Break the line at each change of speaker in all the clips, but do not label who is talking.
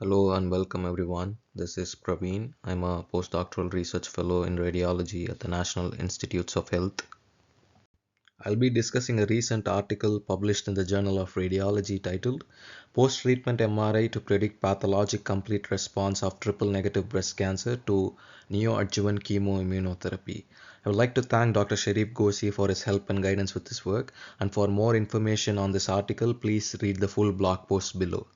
Hello and welcome everyone. This is Praveen. I'm a postdoctoral research fellow in radiology at the National Institutes of Health. I'll be discussing a recent article published in the Journal of Radiology titled Post-Treatment MRI to Predict Pathologic Complete Response of Triple-Negative Breast Cancer to Neoadjuvant Chemoimmunotherapy. I would like to thank Dr. Sharif Ghosi for his help and guidance with this work, and for more information on this article, please read the full blog post below.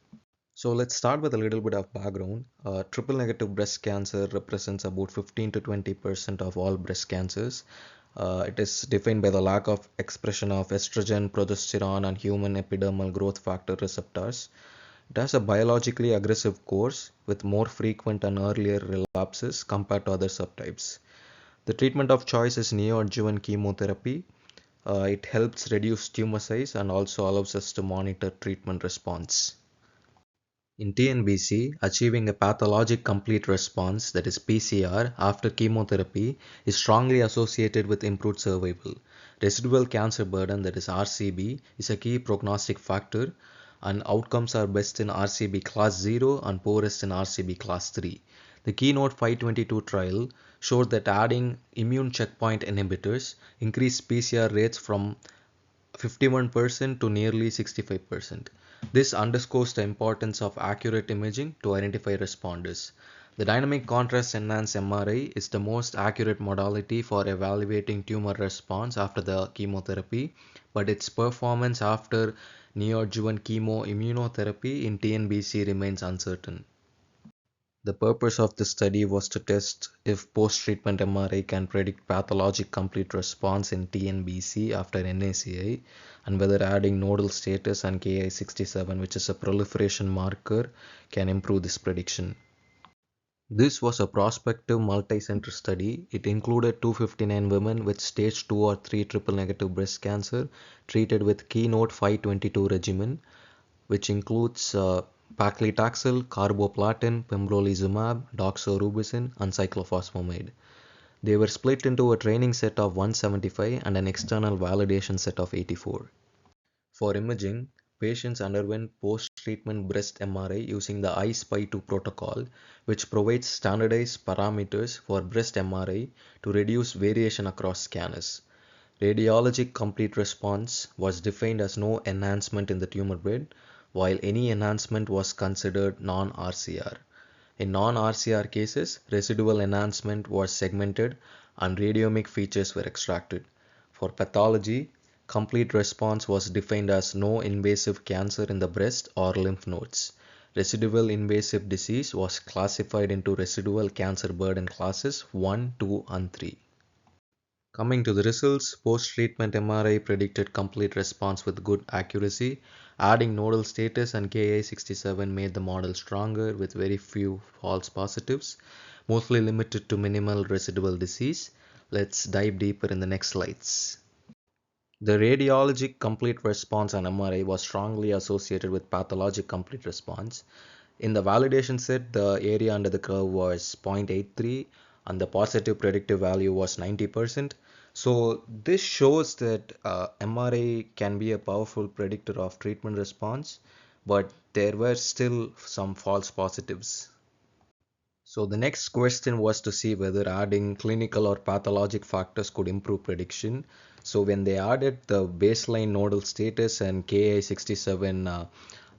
So let's start with a little bit of background. Triple negative breast cancer represents about 15 to 20% of all breast cancers. It is defined by the lack of expression of estrogen, progesterone, and human epidermal growth factor receptors. It has a biologically aggressive course with more frequent and earlier relapses compared to other subtypes. The treatment of choice is neoadjuvant chemotherapy. It helps reduce tumor size and also allows us to monitor treatment response. In TNBC, achieving a pathologic complete response, that is PCR, after chemotherapy is strongly associated with improved survival. Residual cancer burden, that is RCB, is a key prognostic factor, and outcomes are best in RCB class 0 and poorest in RCB class 3. The Keynote 522 trial showed that adding immune checkpoint inhibitors increased PCR rates from 51% to nearly 65%. This underscores the importance of accurate imaging to identify responders. The dynamic contrast enhanced MRI is the most accurate modality for evaluating tumor response after the chemotherapy, but its performance after neoadjuvant chemoimmunotherapy in TNBC remains uncertain. The purpose of this study was to test if post-treatment MRI can predict pathologic complete response in TNBC after NACI, and whether adding nodal status and Ki67, which is a proliferation marker, can improve this prediction. This was a prospective multi-center study. It included 259 women with stage 2 or 3 triple-negative breast cancer treated with Keynote 522 regimen, which includes paclitaxel, carboplatin, pembrolizumab, doxorubicin, and cyclophosphamide. They were split into a training set of 175 and an external validation set of 84. For imaging, patients underwent post-treatment breast MRI using the I-SPY2 protocol, which provides standardized parameters for breast MRI to reduce variation across scanners. Radiologic complete response was defined as no enhancement in the tumor bed, while any enhancement was considered non-RCR. In non-RCR cases, residual enhancement was segmented and radiomic features were extracted. For pathology, complete response was defined as no invasive cancer in the breast or lymph nodes. Residual invasive disease was classified into residual cancer burden classes 1, 2, and 3. Coming to the results, post-treatment MRI predicted complete response with good accuracy. Adding nodal status and Ki67 made the model stronger with very few false positives, mostly limited to minimal residual disease. Let's dive deeper in the next slides. The radiologic complete response on MRI was strongly associated with pathologic complete response. In the validation set, the area under the curve was 0.83 and the positive predictive value was 90%. So this shows that MRI can be a powerful predictor of treatment response, but there were still some false positives. So the next question was to see whether adding clinical or pathologic factors could improve prediction. So when they added the baseline nodal status and Ki67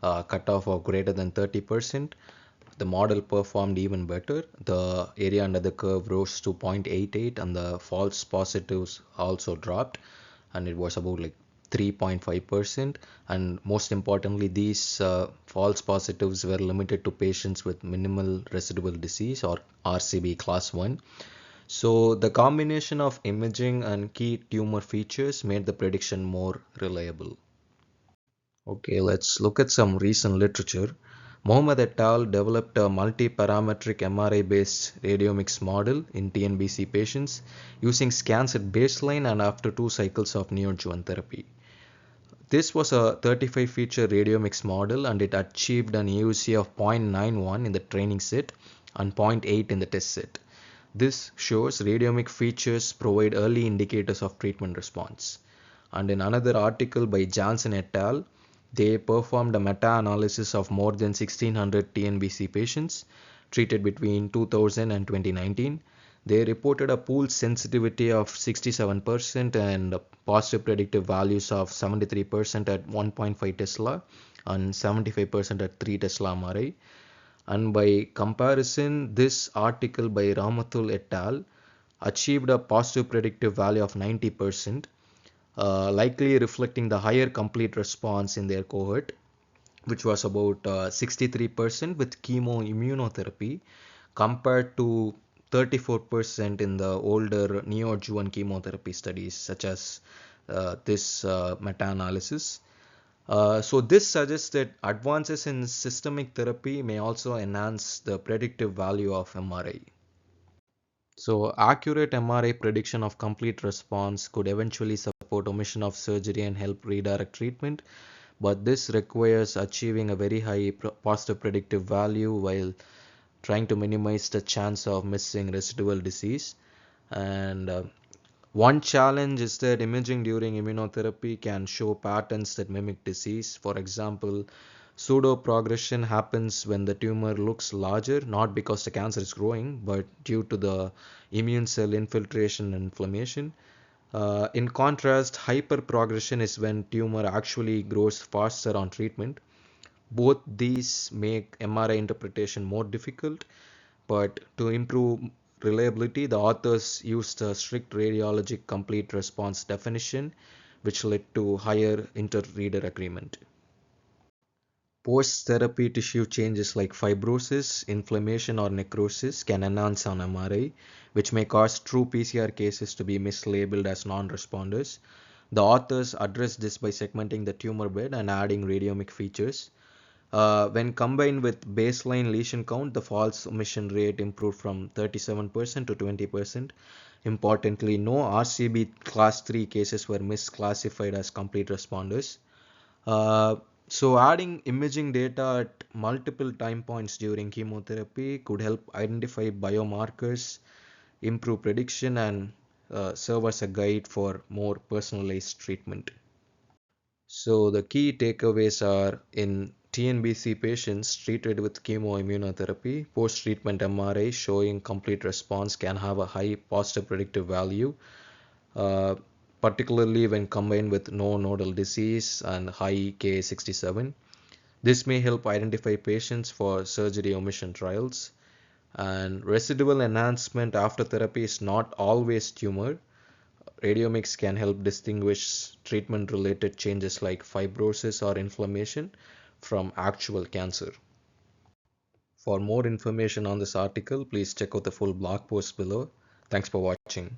cutoff of greater than 30%, the model performed even better. The area under the curve rose to 0.88 and the false positives also dropped, and it was about like 3.5%. And most importantly, these false positives were limited to patients with minimal residual disease or RCB class 1. So the combination of imaging and key tumor features made the prediction more reliable. Okay, let's look at some recent literature. Mohammed et al. Developed a multi-parametric MRI-based radiomics model in TNBC patients using scans at baseline and after 2 cycles of neoadjuvant therapy. This was a 35-feature radiomics model and it achieved an AUC of 0.91 in the training set and 0.8 in the test set. This shows radiomic features provide early indicators of treatment response. And in another article by Janssen et al., They performed a meta-analysis of more than 1600 TNBC patients treated between 2000 and 2019. They reported a pooled sensitivity of 67% and positive predictive values of 73% at 1.5 Tesla and 75% at 3 Tesla MRI. And by comparison, this article by Ramathul et al. Achieved a positive predictive value of 90%, likely reflecting the higher complete response in their cohort, which was about 63% with chemoimmunotherapy compared to 34% in the older neoadjuvant chemotherapy studies, such as this meta-analysis. So this suggests that advances in systemic therapy may also enhance the predictive value of MRI. So accurate MRI prediction of complete response could eventually support omission of surgery and help redirect treatment, but this requires achieving a very high positive predictive value while trying to minimize the chance of missing residual disease. And one challenge is that imaging during immunotherapy can show patterns that mimic disease. For example, pseudoprogression happens when the tumor looks larger, not because the cancer is growing, but due to the immune cell infiltration and inflammation. In contrast, hyperprogression is when tumor actually grows faster on treatment. Both these make MRI interpretation more difficult, but to improve reliability, the authors used a strict radiologic complete response definition, which led to higher inter-reader agreement. Post-therapy tissue changes like fibrosis, inflammation, or necrosis can enhance on MRI, which may cause true PCR cases to be mislabeled as non-responders. The authors addressed this by segmenting the tumor bed and adding radiomic features. When combined with baseline lesion count, the false omission rate improved from 37% to 20%. Importantly, no RCB class 3 cases were misclassified as complete responders. So adding imaging data at multiple time points during chemotherapy could help identify biomarkers, improve prediction, and serve as a guide for more personalized treatment. So the key takeaways are: in TNBC patients treated with chemoimmunotherapy, post-treatment MRI showing complete response can have a high positive predictive value, uh, particularly when combined with no nodal disease and high Ka67. This may help identify patients for surgery omission trials. And residual enhancement after therapy is not always tumor. Radiomics can help distinguish treatment-related changes like fibrosis or inflammation from actual cancer. For more information on this article, please check out the full blog post below. Thanks for watching.